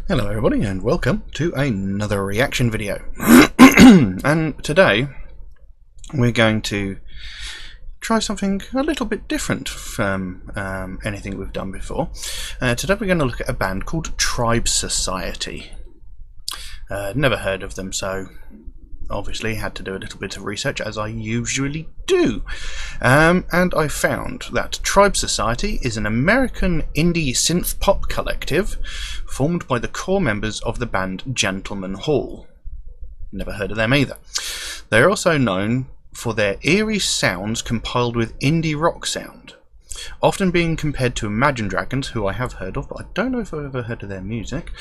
Hello everybody and welcome to another reaction video. And today we're going to try something a little bit different from anything we've done before. Today we're going to look at a band called Tribe Society. Never heard of them, so obviously had to do a little bit of research, as I usually do. And I found that Tribe Society is an American indie synth pop collective formed by the core members of the band Gentleman Hall. Never heard of them either. They're also known for their eerie sounds compiled with indie rock sound, often being compared to Imagine Dragons, who I have heard of, but I don't know if I've ever heard of their music.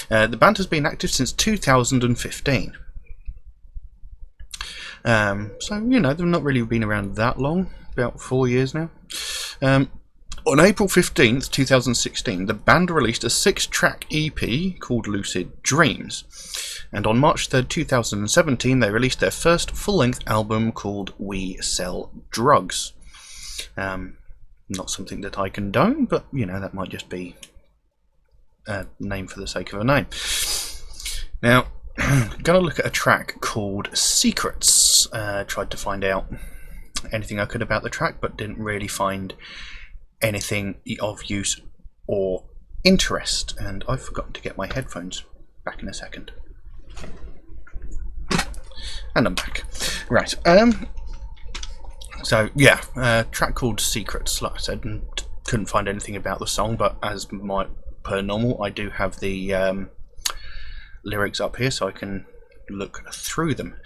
The band has been active since 2015. So, you know, they've not really been around that long, about 4 years now. On April 15th, 2016, the band released a 6-track EP called Lucid Dreams. And on March 3rd, 2017, they released their first full-length album called We Sell Drugs. Not something that I condone, but, you know, that might just be a name for the sake of a name. Now, I'm going to look at a track called Secrets. Tried to find out anything I could about the track, but didn't really find anything of use or interest. And I've forgotten to get my headphones. Back in a second. And I'm back. Right. So, yeah, track called Secrets, like I said, and couldn't find anything about the song, but as per normal, I do have the lyrics up here so I can look through them.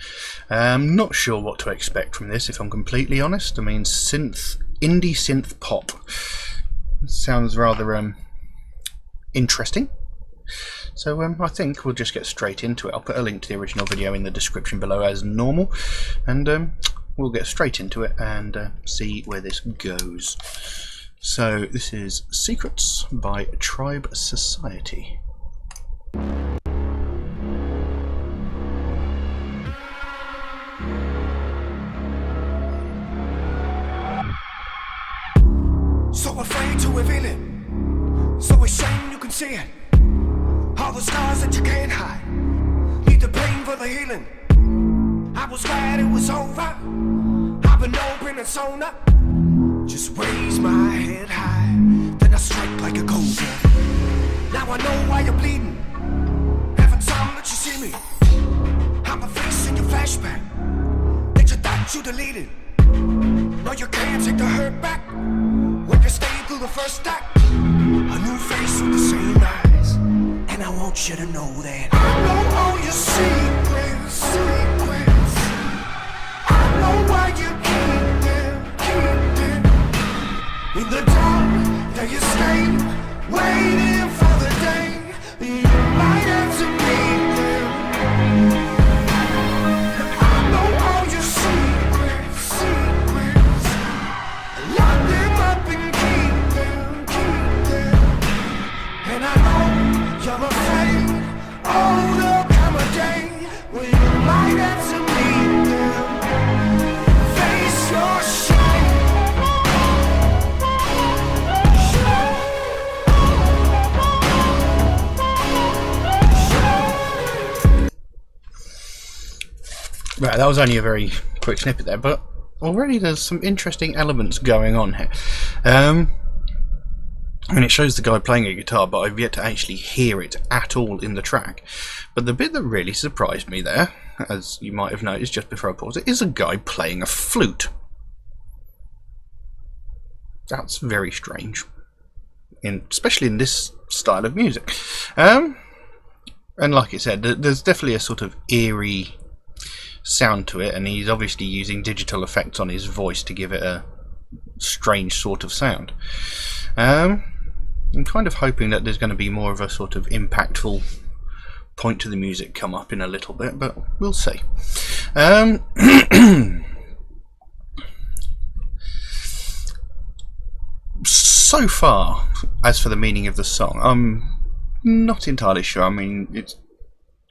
Not sure what to expect from this, if I'm completely honest. I mean, indie synth pop sounds rather interesting, so I think we'll just get straight into it. I'll put a link to the original video in the description below as normal, and we'll get straight into it and see where this goes. So this is Secrets by Tribe Society. So afraid to reveal it, so ashamed you can see it. All the scars that you can't hide, need the pain for the healing. I was glad it was over, I've been open and sewn up. Just raise my head high, then I strike like a cobra. Now I know why you're bleeding, every time that you see me. I'm a face in your flashback, that you thought you deleted. No, you can't take the hurt back. When you stay through the first act, a new face with the same eyes, and I want you to know that I know all your secrets. I know why you keep them. In the dark, there you stay, waiting for the day you might have to meet them. I know all your secrets. Lock them up and keep them. And I know you're afraid, oh, there'll come a day when you might have to meet them. Face your shame. Right, that was only a very quick snippet there, but already there's some interesting elements going on here. I mean, it shows the guy playing a guitar, but I've yet to actually hear it at all in the track. But the bit that really surprised me there, as you might have noticed just before I paused it, is a guy playing a flute. That's very strange, especially in this style of music. And like I said, there's definitely a sort of eerie sound to it, and he's obviously using digital effects on his voice to give it a strange sort of sound. I'm kind of hoping that there's going to be more of a sort of impactful point to the music come up in a little bit, but we'll see. So far, as for the meaning of the song, I'm not entirely sure. I mean, it's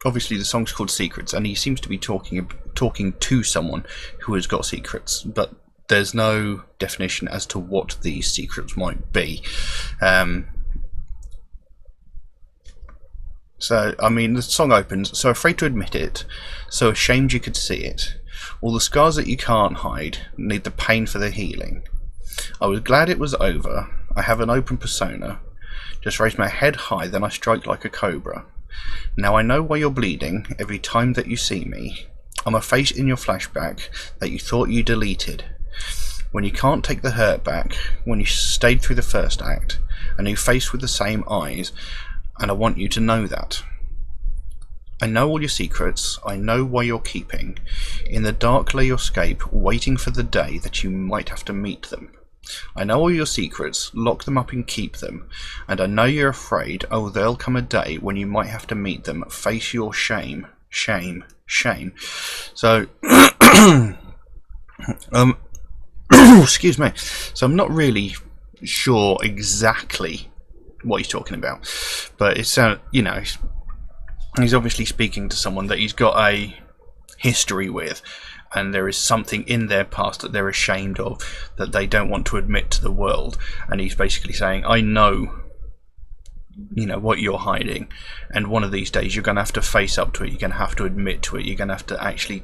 obviously the song's called Secrets, and he seems to be talking to someone who has got secrets, but there's no definition as to what these secrets might be. So, I mean, the song opens, so afraid to admit it, so ashamed you could see it. All the scars that you can't hide need the pain for their healing. I was glad it was over. I have an open persona. Just raise my head high, then I strike like a cobra. Now I know why you're bleeding every time that you see me. I'm a face in your flashback that you thought you deleted. When you can't take the hurt back, when you stayed through the first act, a new face with the same eyes, and I want you to know that. I know all your secrets, I know why you're keeping. In the dark lay your escape, waiting for the day that you might have to meet them. I know all your secrets, lock them up and keep them. And I know you're afraid, oh there'll come a day when you might have to meet them. Face your shame, shame, shame. So, excuse me. So I'm not really sure exactly what he's talking about, but it's you know, he's obviously speaking to someone that he's got a history with, and there is something in their past that they're ashamed of, that they don't want to admit to the world. And he's basically saying, I know, you know, what you're hiding, and one of these days you're going to have to face up to it, you're going to have to admit to it, you're going to have to actually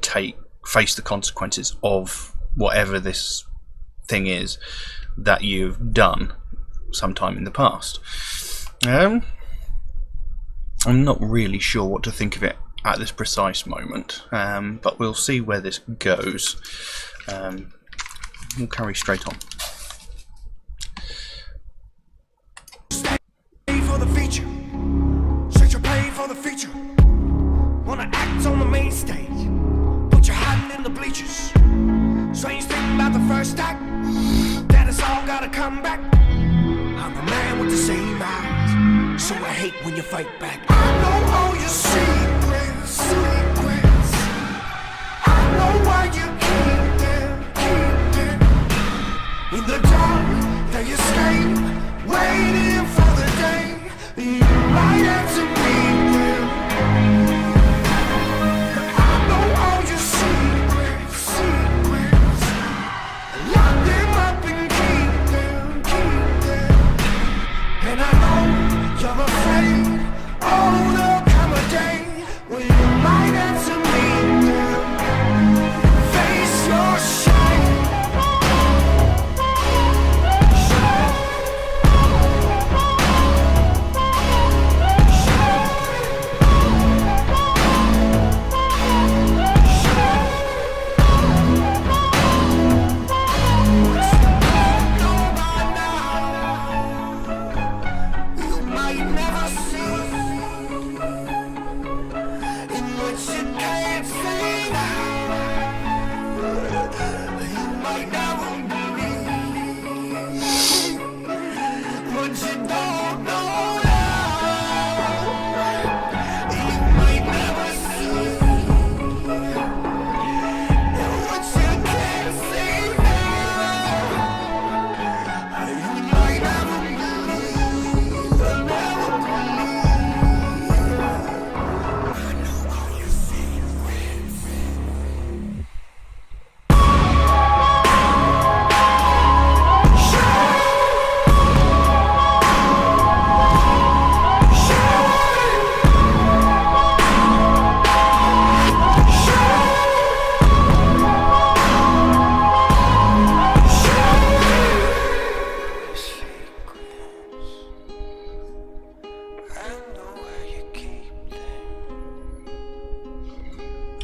face the consequences of whatever this thing is that you've done sometime in the past. I'm not really sure what to think of it at this precise moment, but we'll see where this goes. We'll carry straight on. Stay for the feature. Set your play for the feature. Wanna act on the main stage. Put your hand in the bleachers. Strange thing about the first act, that it's all gotta come back. I'm the man with the same eyes, so I hate when you fight back. I know all your secrets, secrets. I know why you keep them. In the dark, they escape, waiting for the day you might have to meet them. I know all your secrets, secrets. Lock them up and keep them, keep them. And I know you're afraid, oh, there'll come a day when you might have to meet them. Face your shame. You might never see in which you can't see now. You might never believe what you don't know now. You might never see what you can't see now. You might never believe, never believe. I know all your secrets. I know where you keep them.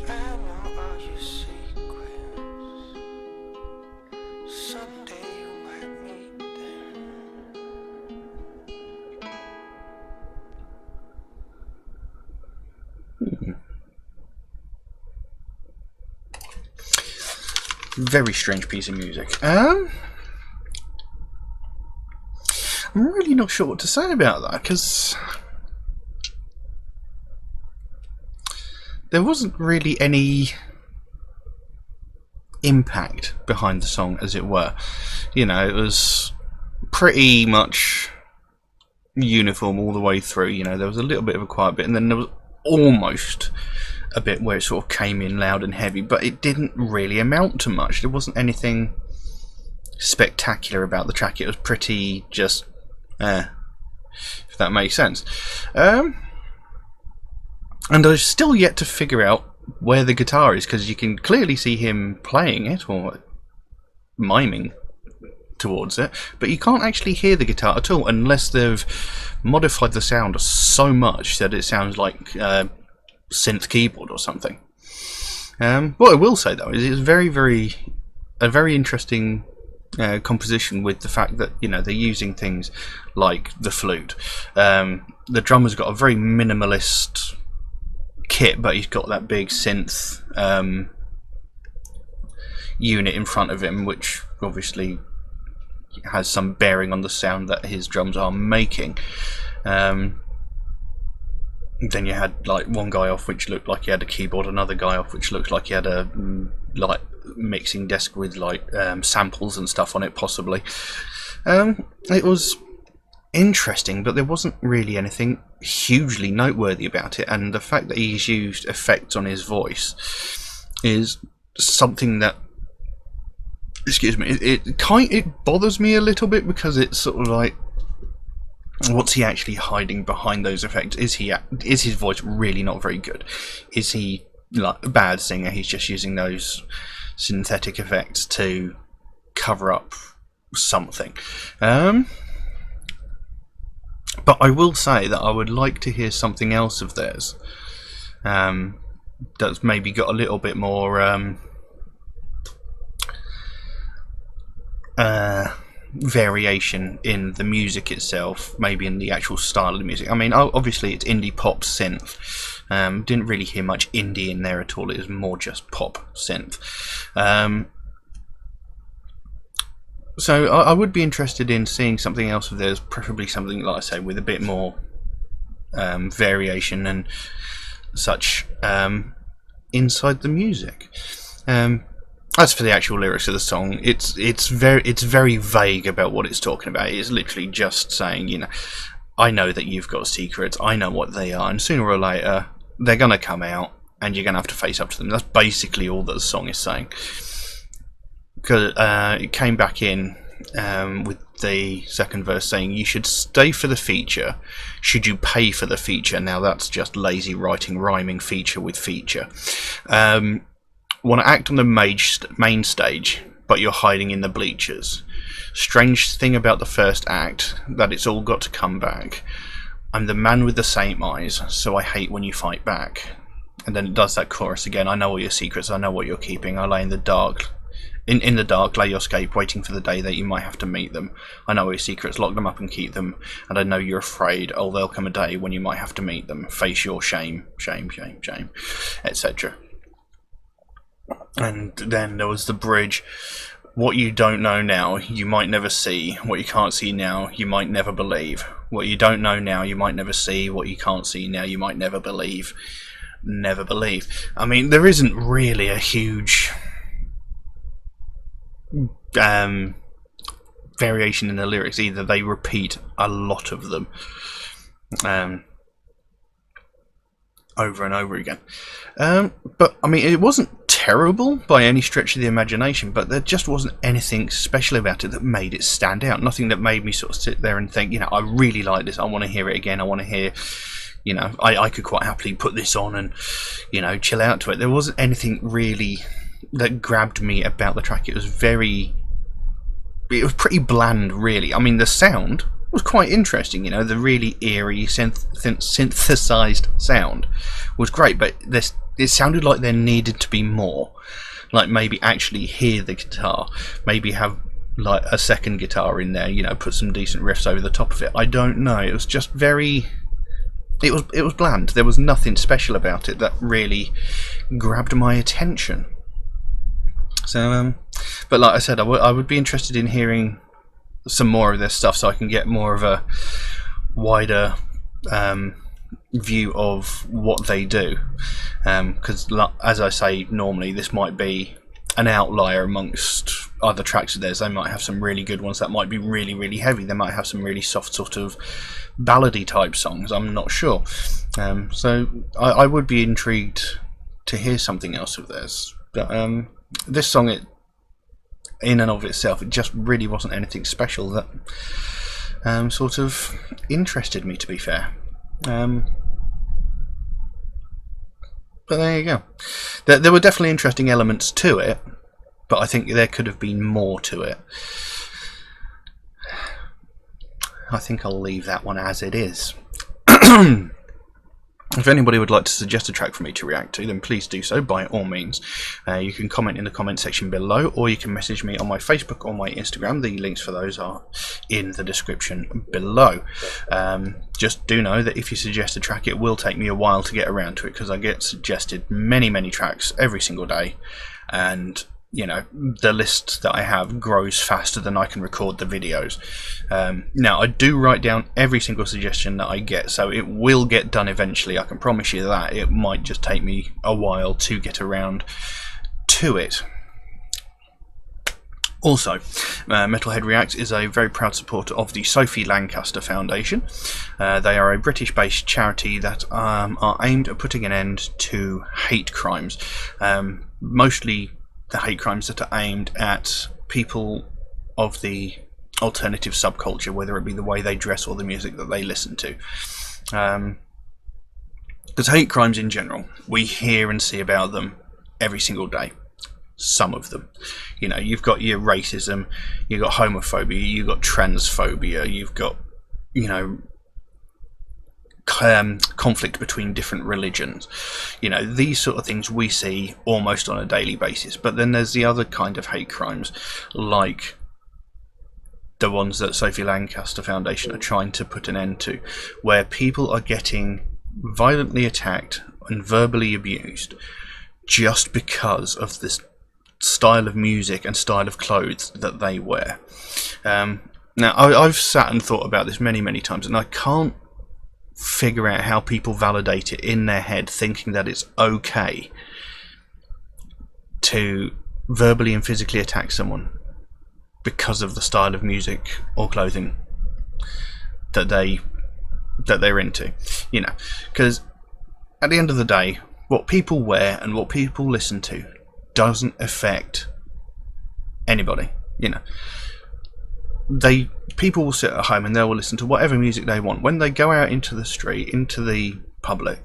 I know all your secrets. Someday you might meet them. Very strange piece of music. I'm really not sure what to say about that, because there wasn't really any impact behind the song, as it were. You know, it was pretty much uniform all the way through. You know, there was a little bit of a quiet bit, and then there was almost a bit where it sort of came in loud and heavy, but it didn't really amount to much. There wasn't anything spectacular about the track. It was pretty just if that makes sense. And I've still yet to figure out where the guitar is, because you can clearly see him playing it or miming towards it, but you can't actually hear the guitar at all unless they've modified the sound so much that it sounds like synth keyboard or something. What I will say though is it's a very interesting composition, with the fact that they're using things like the flute. The drummer's got a very minimalist kit, but he's got that big synth unit in front of him, which obviously has some bearing on the sound that his drums are making. Then you had like one guy off which looked like he had a keyboard, another guy off which looked like he had a like mixing desk with like samples and stuff on it, possibly. It was interesting, but there wasn't really anything hugely noteworthy about it, and the fact that he's used effects on his voice is something that, excuse me, it bothers me a little bit, because it's sort of like, what's he actually hiding behind those effects? Is his voice really not very good? Is he like a bad singer? He's just using those synthetic effects to cover up something. But I will say that I would like to hear something else of theirs that's maybe got a little bit more variation in the music itself, maybe in the actual style of the music. I mean, obviously it's indie pop synth. Didn't really hear much indie in there at all. It was more just pop synth. So I would be interested in seeing something else of theirs, preferably something, like I say, with a bit more variation and such inside the music. As for the actual lyrics of the song, it's very vague about what it's talking about. It's literally just saying, I know that you've got secrets, I know what they are, and sooner or later they're going to come out and you're going to have to face up to them. That's basically all that the song is saying. Because it came back in with the second verse saying, you should stay for the feature, should you pay for the feature. Now that's just lazy writing, rhyming feature with feature. Want to act on the main stage, but you're hiding in the bleachers. Strange thing about the first act, that it's all got to come back. I'm the man with the same eyes, so I hate when you fight back. And then it does that chorus again. I know all your secrets, I know what you're keeping. I lay in the dark. In the dark, lay your scape, waiting for the day that you might have to meet them. I know all your secrets, lock them up and keep them. And I know you're afraid, oh, there'll come a day when you might have to meet them. Face your shame, shame, shame, shame, etc. And then there was the bridge. What you don't know now, you might never see. What you can't see now, you might never believe. What you don't know now, you might never see. What you can't see now, you might never believe. Never believe. I mean, there isn't really a huge variation in the lyrics either. They repeat a lot of them over and over again. But I mean, it wasn't terrible by any stretch of the imagination, but there just wasn't anything special about it that made it stand out. Nothing that made me sort of sit there and think, I really like this, I want to hear it again, I want to hear, I could quite happily put this on and, chill out to it. There wasn't anything really that grabbed me about the track. It was pretty bland, really. I mean, the sound was quite interesting, the really eerie synthesized sound was great, but it sounded like there needed to be more. Like maybe actually hear the guitar, maybe have like a second guitar in there, put some decent riffs over the top of it. I don't know. It was just it was bland. There was nothing special about it that really grabbed my attention. So, but like I said, I would be interested in hearing some more of this stuff so I can get more of a wider view of what they do. Because, as I say, normally this might be an outlier amongst other tracks of theirs. They might have some really good ones that might be really, really heavy. They might have some really soft sort of ballady type songs. I'm not sure. So I would be intrigued to hear something else of theirs. But this song, in and of itself, it just really wasn't anything special that sort of interested me, to be fair. But there you go. There were definitely interesting elements to it, but I think there could have been more to it. I think I'll leave that one as it is. If anybody would like to suggest a track for me to react to, then please do so by all means. You can comment in the comment section below, or you can message me on my Facebook or my Instagram. The links for those are in the description below. Just do know that if you suggest a track, it will take me a while to get around to it, because I get suggested many tracks every single day, and you know, the list that I have grows faster than I can record the videos. Now, I do write down every single suggestion that I get, so it will get done eventually, I can promise you that. It might just take me a while to get around to it. Also, Metalhead Reacts is a very proud supporter of the Sophie Lancaster Foundation. They are a British-based charity that are aimed at putting an end to hate crimes. Mostly the hate crimes that are aimed at people of the alternative subculture, whether it be the way they dress or the music that they listen to. Because hate crimes in general, we hear and see about them every single day. Some of them. You know, you've got your racism, you've got homophobia, you've got transphobia, you've got, you know, conflict between different religions. You know, these sort of things we see almost on a daily basis. But then there's the other kind of hate crimes, like the ones that Sophie Lancaster Foundation are trying to put an end to, where people are getting violently attacked and verbally abused just because of this style of music and style of clothes that they wear. Now, I've sat and thought about this many times, and I can't figure out how people validate it in their head, thinking that it's okay to verbally and physically attack someone because of the style of music or clothing that they're into. You know, because at the end of the day, what people wear and what people listen to doesn't affect anybody. You know, people will sit at home and they will listen to whatever music they want. When they go out into the street, into the public,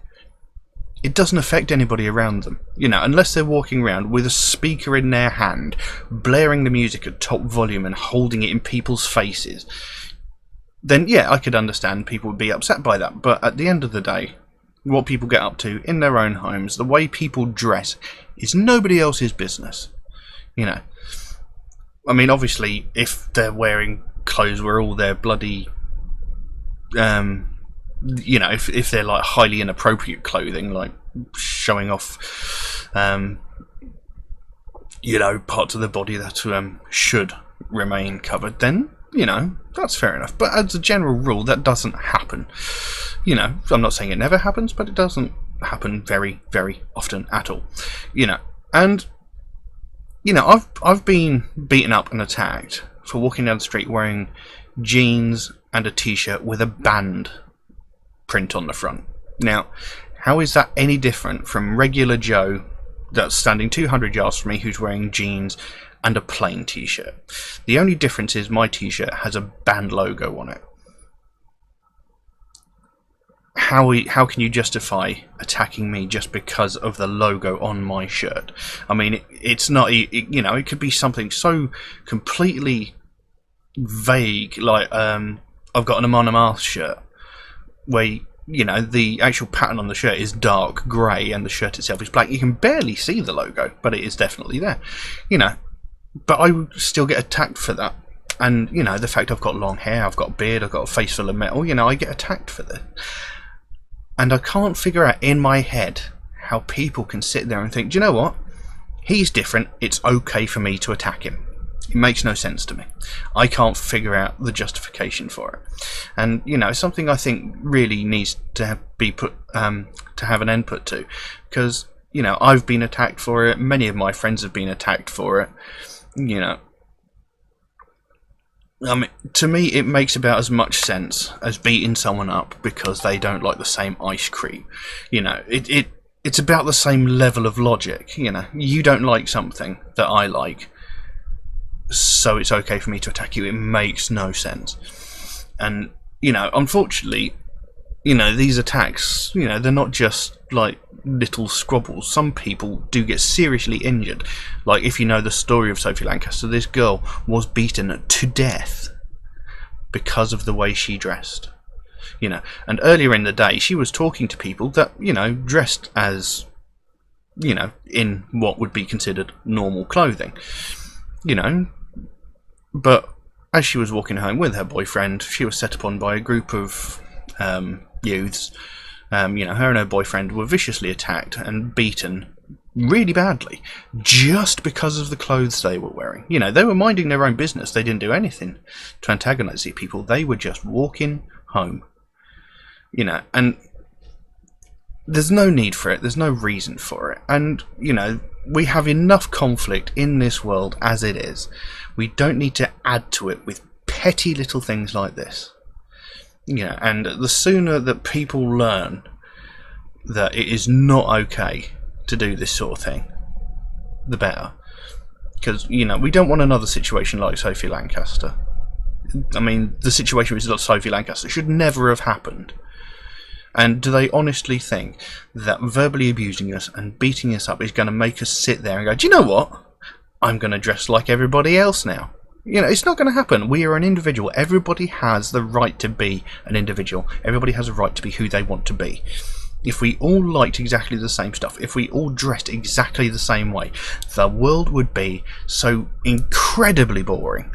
it doesn't affect anybody around them. You know, unless they're walking around with a speaker in their hand, blaring the music at top volume and holding it in people's faces, then yeah, I could understand people would be upset by that. But at the end of the day, what people get up to in their own homes, the way people dress, is nobody else's business. You know, I mean, obviously, if they're wearing clothes where all their bloody, you know, if they're like highly inappropriate clothing, like showing off, you know, parts of the body that should remain covered, then, you know, that's fair enough. But as a general rule, that doesn't happen. You know, I'm not saying it never happens, but it doesn't happen very often at all. You know, and you know, I've been beaten up and attacked for walking down the street wearing jeans and a t-shirt with a band print on the front. Now, how is that any different from regular Joe that's standing 200 yards from me who's wearing jeans and a plain t-shirt? The only difference is my t-shirt has a band logo on it. How can you justify attacking me just because of the logo on my shirt? I mean, it's not, you know, it could be something so completely vague, like I've got an Amon Amarth shirt where, you know, the actual pattern on the shirt is dark grey and the shirt itself is black. You can barely see the logo, but it is definitely there. You know, but I would still get attacked for that. And, you know, the fact I've got long hair, I've got a beard, I've got a face full of metal, you know, I get attacked for this. And I can't figure out in my head how people can sit there and think, do you know what? He's different, it's okay for me to attack him. It makes no sense to me. I can't figure out the justification for it. And, you know, something I think really needs to be put, to have an end put to. Because, you know, I've been attacked for it, many of my friends have been attacked for it, you know. I mean, to me, it makes about as much sense as beating someone up because they don't like the same ice cream. You know, it's about the same level of logic. You know, you don't like something that I like, so it's okay for me to attack you. It makes no sense. And, you know, unfortunately, you know, these attacks, you know, they're not just like little squabbles. Some people do get seriously injured. Like, if you know the story of Sophie Lancaster, this girl was beaten to death because of the way she dressed. You know, and earlier in the day she was talking to people that, you know, dressed as, you know, in what would be considered normal clothing, you know, but as she was walking home with her boyfriend, she was set upon by a group of youths. You know, her and her boyfriend were viciously attacked and beaten really badly just because of the clothes they were wearing. You know, they were minding their own business. They didn't do anything to antagonize these people. They were just walking home. You know, and there's no need for it. There's no reason for it. And, you know, we have enough conflict in this world as it is. We don't need to add to it with petty little things like this. You know, and the sooner that people learn that it is not okay to do this sort of thing, the better. Because, you know, we don't want another situation like Sophie Lancaster. I mean, the situation with Sophie Lancaster should never have happened. And do they honestly think that verbally abusing us and beating us up is going to make us sit there and go, do you know what? I'm going to dress like everybody else now. You know, it's not going to happen. We are an individual. Everybody has the right to be an individual. Everybody has a right to be who they want to be. If we all liked exactly the same stuff, if we all dressed exactly the same way, the world would be so incredibly boring.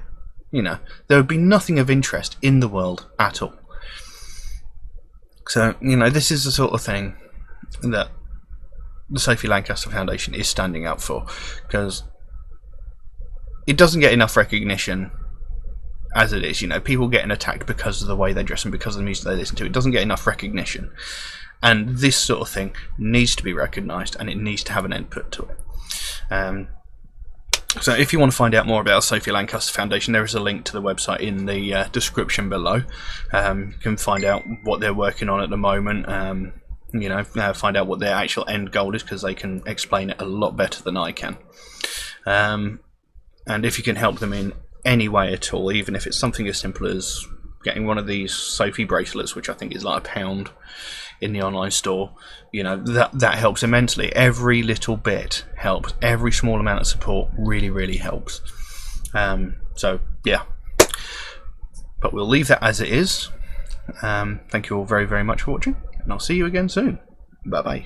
You know, there would be nothing of interest in the world at all. So, you know, this is the sort of thing that the Sophie Lancaster Foundation is standing up for, because it doesn't get enough recognition as it is. You know, people getting attacked because of the way they dress and because of the music they listen to. It doesn't get enough recognition. And this sort of thing needs to be recognised, and it needs to have an input to it. So if you want to find out more about Sophie Lancaster Foundation, there is a link to the website in the description below. You can find out what they're working on at the moment, you know, find out what their actual end goal is, because they can explain it a lot better than I can. And if you can help them in any way at all, even if it's something as simple as getting one of these Sophie bracelets, which I think is like £1 in the online store, you know, that helps immensely. Every little bit helps. Every small amount of support really helps. So yeah, but we'll leave that as it is. Thank you all very much for watching, and I'll see you again soon. Bye bye.